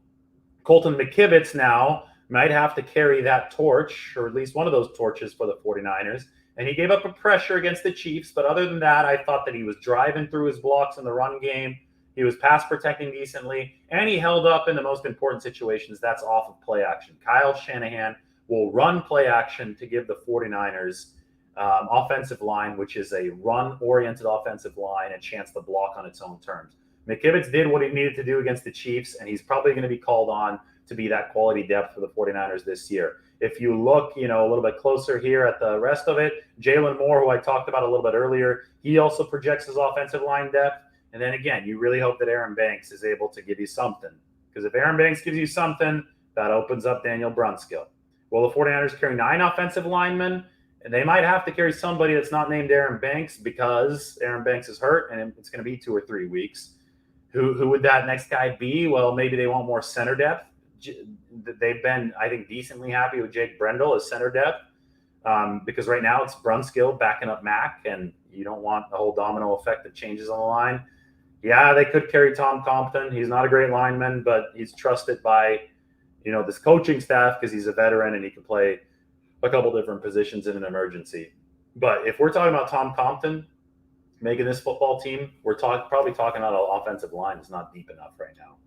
Colton McKivitz now might have to carry that torch, or at least one of those torches for the 49ers. And he gave up a pressure against the Chiefs. But other than that, I thought that he was driving through his blocks in the run game. He was pass protecting decently, and he held up in the most important situations. That's off of play action. Kyle Shanahan will run play action to give the 49ers offensive line, which is a run-oriented offensive line, a chance to block on its own terms. McKivitz did what he needed to do against the Chiefs, and he's probably going to be called on to be that quality depth for the 49ers this year. If you look, a little bit closer here at the rest of it, Jalen Moore, who I talked about a little bit earlier, he also projects his offensive line depth. And then again, you really hope that Aaron Banks is able to give you something. Because if Aaron Banks gives you something, that opens up Daniel Brunskill. Well, the 49ers carry 9 offensive linemen, and they might have to carry somebody that's not named Aaron Banks because Aaron Banks is hurt, and it's going to be 2 or 3 weeks. Who would that next guy be? Well, maybe they want more center depth. They've been, I think, decently happy with Jake Brendel as center depth because right now it's Brunskill backing up Mack, and you don't want the whole domino effect of changes on the line. Yeah, they could carry Tom Compton. He's not a great lineman, but he's trusted by, this coaching staff because he's a veteran and he can play a couple different positions in an emergency. But if we're talking about Tom Compton making this football team, we're probably talking about an offensive line that's not deep enough right now.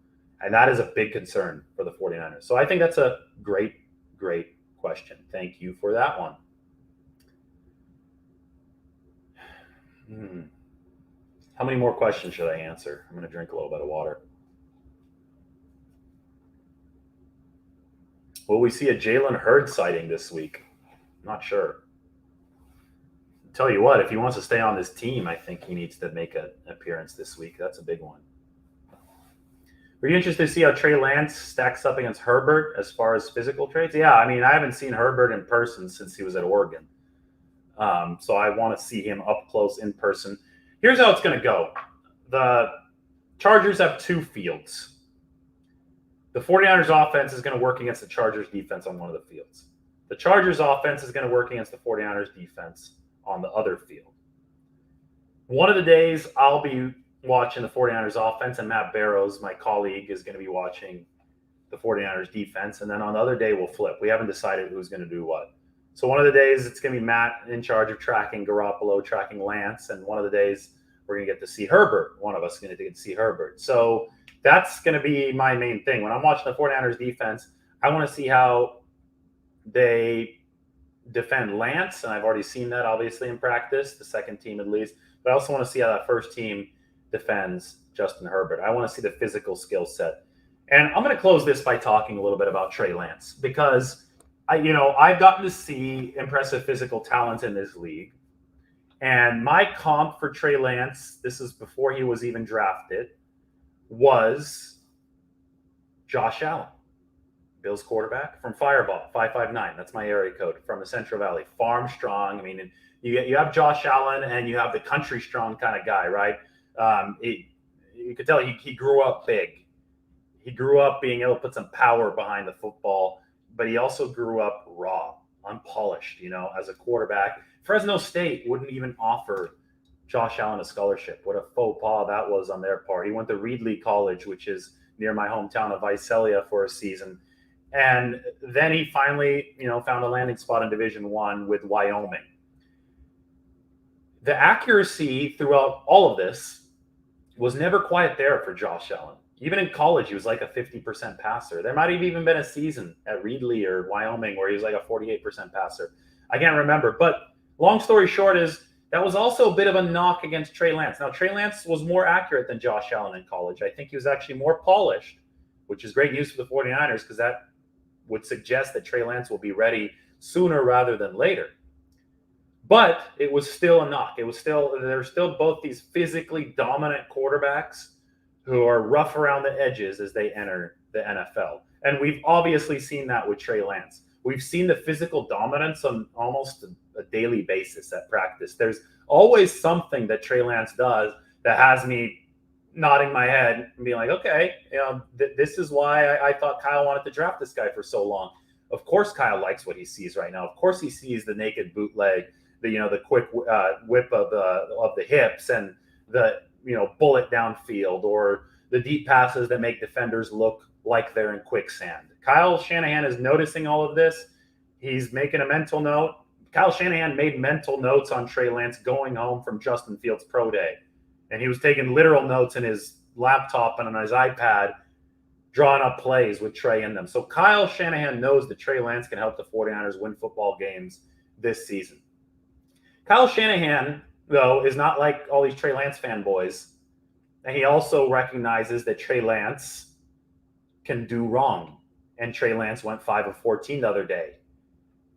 And that is a big concern for the 49ers. So I think that's a great, great question. Thank you for that one. How many more questions should I answer? I'm going to drink a little bit of water. Will we see a Jalen Hurd sighting this week? Not sure. I'll tell you what, if he wants to stay on this team, I think he needs to make an appearance this week. That's a big one. Were you interested to see how Trey Lance stacks up against Herbert as far as physical traits? Yeah, I haven't seen Herbert in person since he was at Oregon. So I want to see him up close in person. Here's how it's going to go. The Chargers have 2 fields. The 49ers offense is going to work against the Chargers defense on one of the fields. The Chargers offense is going to work against the 49ers defense on the other field. One of the days I'll be watching the 49ers offense, and Matt Barrows, my colleague, is going to be watching the 49ers defense. And then on the other day, we'll flip. We haven't decided who's going to do what. So one of the days, it's going to be Matt in charge of tracking Garoppolo, tracking Lance. And one of the days, we're going to get to see Herbert. One of us is going to get to see Herbert. So that's going to be my main thing. When I'm watching the 49ers defense, I want to see how they defend Lance. And I've already seen that, obviously, in practice, the second team at least. But I also want to see how that first team defends Justin Herbert. I want to see the physical skill set. And I'm going to close this by talking a little bit about Trey Lance, because I've gotten to see impressive physical talent in this league. And my comp for Trey Lance, this is before he was even drafted, was Josh Allen, Bills quarterback from Fireball, 559. That's my area code, from the Central Valley. Farm strong. I mean, you have Josh Allen and you have the country strong kind of guy, right? You could tell he grew up big. He grew up being able to put some power behind the football, but he also grew up raw, unpolished, as a quarterback. Fresno State wouldn't even offer Josh Allen a scholarship. What a faux pas that was on their part. He went to Reedley College, which is near my hometown of Visalia, for a season. And then he finally, found a landing spot in Division I with Wyoming. The accuracy throughout all of this was never quite there for Josh Allen. Even in college, he was like a 50% passer. There might have even been a season at Reedley or Wyoming where he was like a 48% passer. I can't remember. But long story short is that was also a bit of a knock against Trey Lance. Now, Trey Lance was more accurate than Josh Allen in college. I think he was actually more polished, which is great news for the 49ers, because that would suggest that Trey Lance will be ready sooner rather than later. But it was still a knock. There's still both these physically dominant quarterbacks who are rough around the edges as they enter the NFL. And we've obviously seen that with Trey Lance. We've seen the physical dominance on almost a daily basis at practice. There's always something that Trey Lance does that has me nodding my head and being like, okay, this is why I thought Kyle wanted to draft this guy for so long. Of course, Kyle likes what he sees right now. Of course, he sees the naked bootleg, the quick whip of the hips, and the bullet downfield, or the deep passes that make defenders look like they're in quicksand. Kyle Shanahan is noticing all of this. He's making a mental note. Kyle Shanahan made mental notes on Trey Lance going home from Justin Fields' pro day. And he was taking literal notes in his laptop and on his iPad, drawing up plays with Trey in them. So Kyle Shanahan knows that Trey Lance can help the 49ers win football games this season. Kyle Shanahan, though, is not like all these Trey Lance fanboys. And he also recognizes that Trey Lance can do wrong. And Trey Lance went 5 of 14 the other day.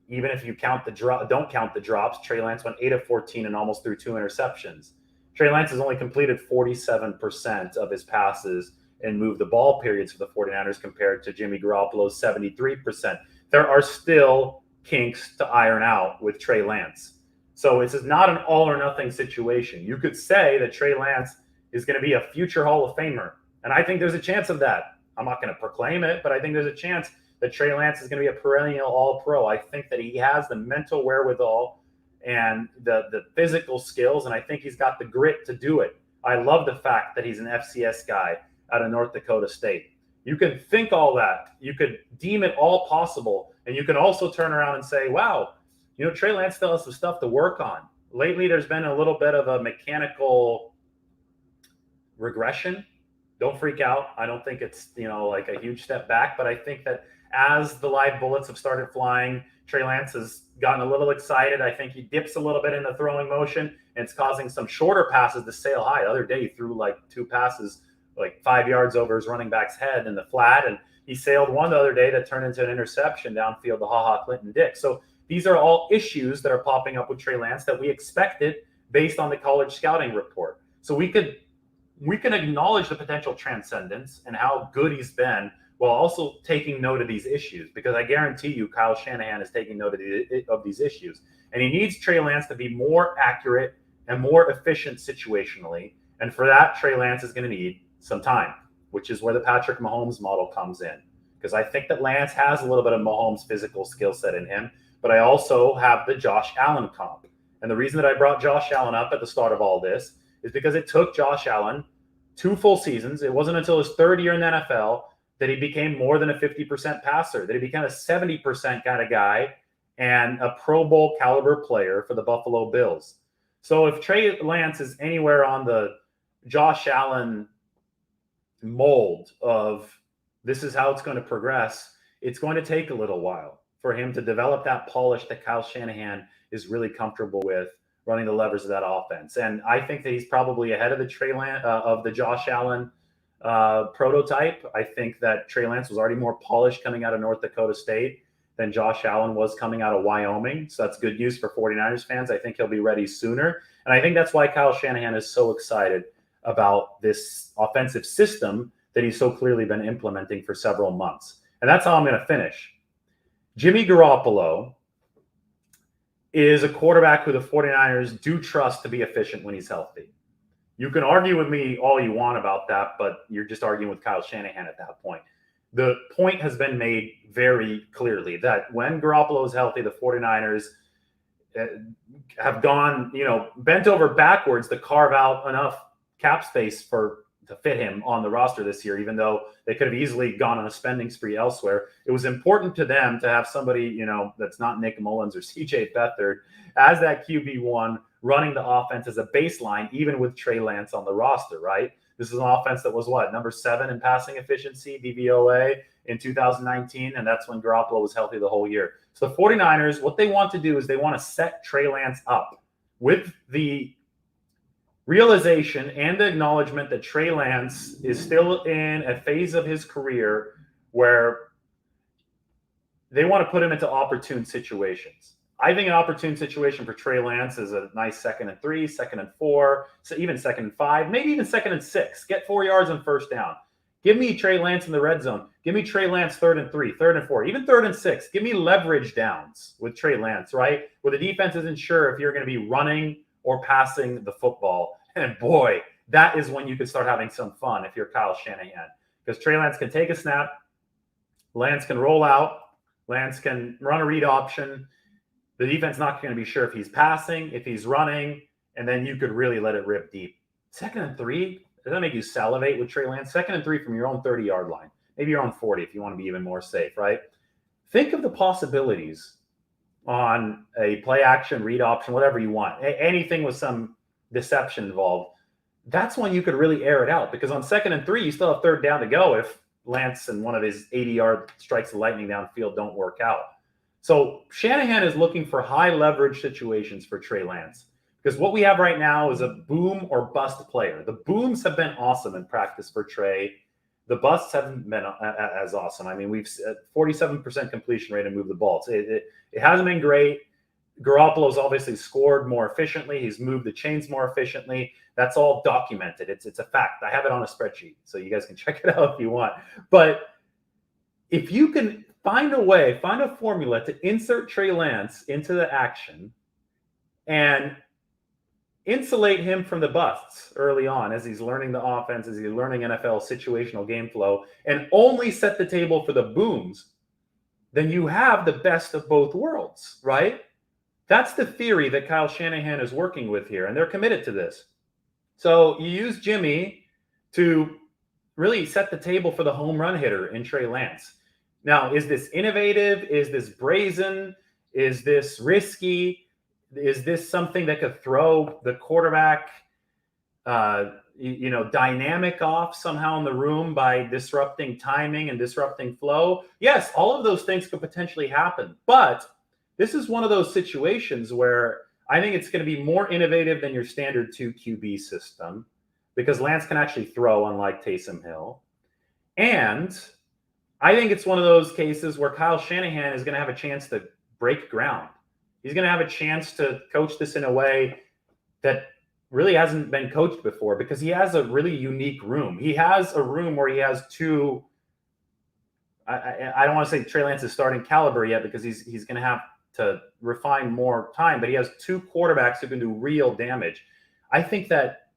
Even if you don't count the drops, Trey Lance went 8 of 14 and almost threw 2 interceptions. Trey Lance has only completed 47% of his passes and moved the ball periods for the 49ers compared to Jimmy Garoppolo's 73%. There are still kinks to iron out with Trey Lance. So this is not an all or nothing situation. You could say that Trey Lance is going to be a future Hall of Famer. And I think there's a chance of that. I'm not going to proclaim it, but I think there's a chance that Trey Lance is going to be a perennial All-Pro. I think that he has the mental wherewithal and the physical skills, and I think he's got the grit to do it. I love the fact that he's an FCS guy out of North Dakota State. You can think all that. You could deem it all possible, and you can also turn around and say, wow, Trey Lance still has some stuff to work on. Lately, there's been a little bit of a mechanical regression. Don't freak out. I don't think it's, like a huge step back, but I think that as the live bullets have started flying, Trey Lance has gotten a little excited. I think he dips a little bit in the throwing motion, and it's causing some shorter passes to sail high. The other day, he threw like 2 passes, like 5 yards over his running back's head in the flat, and he sailed one the other day that turned into an interception downfield to HaHa Clinton Dix. So these are all issues that are popping up with Trey Lance that we expected based on the college scouting report. So we can acknowledge the potential transcendence and how good he's been, while also taking note of these issues, because I guarantee you Kyle Shanahan is taking note of these issues. And he needs Trey Lance to be more accurate and more efficient situationally. And for that, Trey Lance is going to need some time, which is where the Patrick Mahomes model comes in. Because I think that Lance has a little bit of Mahomes' physical skill set in him, but I also have the Josh Allen comp. And the reason that I brought Josh Allen up at the start of all this is because it took Josh Allen 2 full seasons. It wasn't until his third year in the NFL that he became more than a 50% passer, that he became a 70% kind of guy and a Pro Bowl caliber player for the Buffalo Bills. So if Trey Lance is anywhere on the Josh Allen mold of this is how it's going to progress, it's going to take a little while for him to develop that polish that Kyle Shanahan is really comfortable with running the levers of that offense. And I think that he's probably ahead of the of the Josh Allen prototype. I think that Trey Lance was already more polished coming out of North Dakota State than Josh Allen was coming out of Wyoming. So that's good news for 49ers fans. I think he'll be ready sooner. And I think that's why Kyle Shanahan is so excited about this offensive system that he's so clearly been implementing for several months. And that's how I'm going to finish. Jimmy Garoppolo is a quarterback who the 49ers do trust to be efficient when he's healthy. You can argue with me all you want about that, but you're just arguing with Kyle Shanahan at that point. The point has been made very clearly that when Garoppolo is healthy, the 49ers have gone, bent over backwards to carve out enough cap space to fit him on the roster this year, even though they could have easily gone on a spending spree elsewhere. It was important to them to have somebody, that's not Nick Mullins or CJ Beathard as that QB1 running the offense as a baseline, even with Trey Lance on the roster, right? This is an offense that was number 7 in passing efficiency, DVOA, in 2019, and that's when Garoppolo was healthy the whole year. So the 49ers, what they want to do is they want to set Trey Lance up with the realization and the acknowledgement that Trey Lance is still in a phase of his career where they want to put him into opportune situations. I think an opportune situation for Trey Lance is a nice 2nd and 3, 2nd and 4, so even 2nd and 5, maybe even 2nd and 6. Get 4 yards on first down. Give me Trey Lance in the red zone. Give me Trey Lance 3rd and 3, 3rd and 4, even 3rd and 6. Give me leverage downs with Trey Lance, right? Where the defense isn't sure if you're going to be running or passing the football. And boy, that is when you can start having some fun if you're Kyle Shanahan. Because Trey Lance can take a snap. Lance can roll out. Lance can run a read option. The defense not going to be sure if he's passing, if he's running, and then you could really let it rip deep. 2nd and 3, does that make you salivate with Trey Lance? 2nd and 3 from your own 30-yard line. Maybe you're on 40 if you want to be even more safe, right? Think of the possibilities on a play action, read option, whatever you want. Anything with some deception involved. That's when you could really air it out, because on 2nd and 3, you still have 3rd down to go if Lance and one of his 80-yard strikes of lightning downfield don't work out. So Shanahan is looking for high leverage situations for Trey Lance, because what we have right now is a boom or bust player. The booms have been awesome in practice for Trey. The busts haven't been as awesome. I mean, we've 47% completion rate and move the ball. It hasn't been great. Garoppolo's obviously scored more efficiently. He's moved the chains more efficiently. That's all documented. It's a fact. I have it on a spreadsheet, so you guys can check it out if you want. But if you can find a formula to insert Trey Lance into the action and insulate him from the busts early on as he's learning the offense, as he's learning NFL situational game flow, and only set the table for the booms, then you have the best of both worlds, right? That's the theory that Kyle Shanahan is working with here, and they're committed to this. So you use Jimmy to really set the table for the home run hitter in Trey Lance. Now, is this innovative? Is this brazen? Is this risky? Is this something that could throw the quarterback, dynamic off somehow in the room by disrupting timing and disrupting flow? Yes, all of those things could potentially happen. But this is one of those situations where I think it's going to be more innovative than your standard 2 QB system, because Lance can actually throw, unlike Taysom Hill. And I think it's one of those cases where Kyle Shanahan is going to have a chance to break ground. He's going to have a chance to coach this in a way that really hasn't been coached before, because he has a really unique room. He has a room where he has 2 – I don't want to say Trey Lance is starting caliber yet, because he's going to have to refine more time, but he has 2 quarterbacks who can do real damage. I think that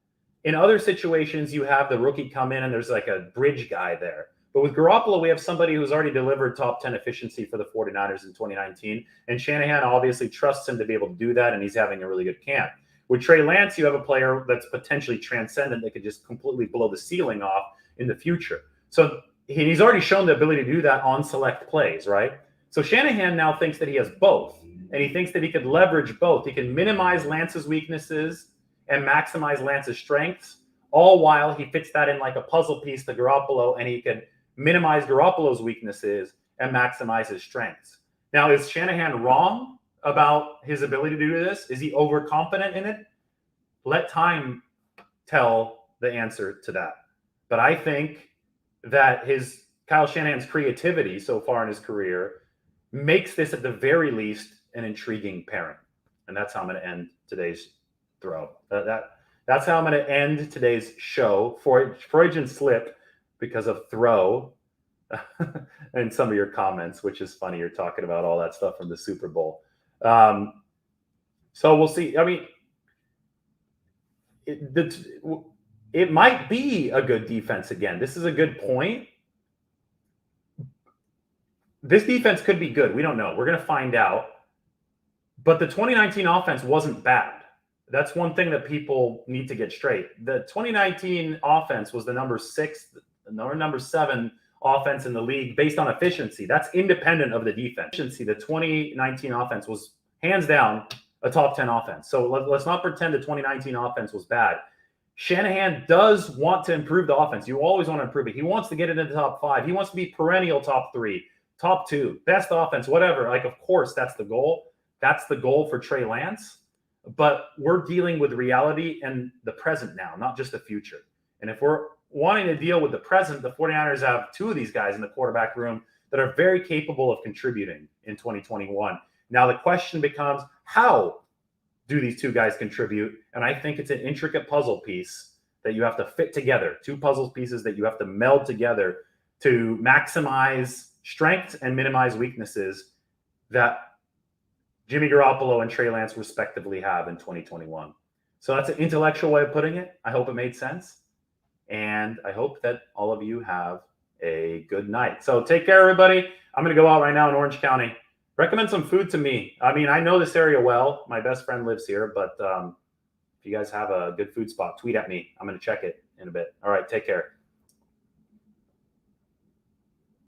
in other situations, you have the rookie come in and there's like a bridge guy there. But with Garoppolo, we have somebody who's already delivered top 10 efficiency for the 49ers in 2019. And Shanahan obviously trusts him to be able to do that, and he's having a really good camp. With Trey Lance, you have a player that's potentially transcendent that could just completely blow the ceiling off in the future. So he's already shown the ability to do that on select plays, right? So Shanahan now thinks that he has both, and he thinks that he could leverage both. He can minimize Lance's weaknesses and maximize Lance's strengths, all while he fits that in like a puzzle piece to Garoppolo, and he can minimize Garoppolo's weaknesses and maximize his strengths. Now, is Shanahan wrong about his ability to do this? Is he overconfident in it? Let time tell the answer to that. But I think that Kyle Shanahan's creativity so far in his career makes this at the very least an intriguing pairing. And that's how I'm going to end today's throw. That's how I'm going to end today's show. Freudian slip because of throw and some of your comments, which is funny. You're talking about all that stuff from the Super Bowl. So we'll see. I mean, it might be a good defense again. This is a good point. This defense could be good. We don't know. We're going to find out. But the 2019 offense wasn't bad. That's one thing that people need to get straight. The 2019 offense was the number 7 offense in the league based on efficiency. That's independent of the defense. The 2019 offense was hands down a top 10 offense. So let's not pretend the 2019 offense was bad. Shanahan does want to improve the offense. You always want to improve it. He wants to get it into the top 5. He wants to be perennial top 3, top 2, best offense, whatever. Like, of course, that's the goal. That's the goal for Trey Lance. But we're dealing with reality and the present now, not just the future. And if we're wanting to deal with the present, the 49ers have 2 of these guys in the quarterback room that are very capable of contributing in 2021. Now, the question becomes, how do these 2 guys contribute? And I think it's an intricate puzzle piece that you have to fit together, 2 puzzle pieces that you have to meld together to maximize strengths and minimize weaknesses that Jimmy Garoppolo and Trey Lance respectively have in 2021. So that's an intellectual way of putting it. I hope it made sense. And I hope that all of you have a good night. So take care, everybody. I'm going to go out right now in Orange County. Recommend some food to me. I mean, I know this area well. My best friend lives here. But if you guys have a good food spot, tweet at me. I'm going to check it in a bit. All right, take care.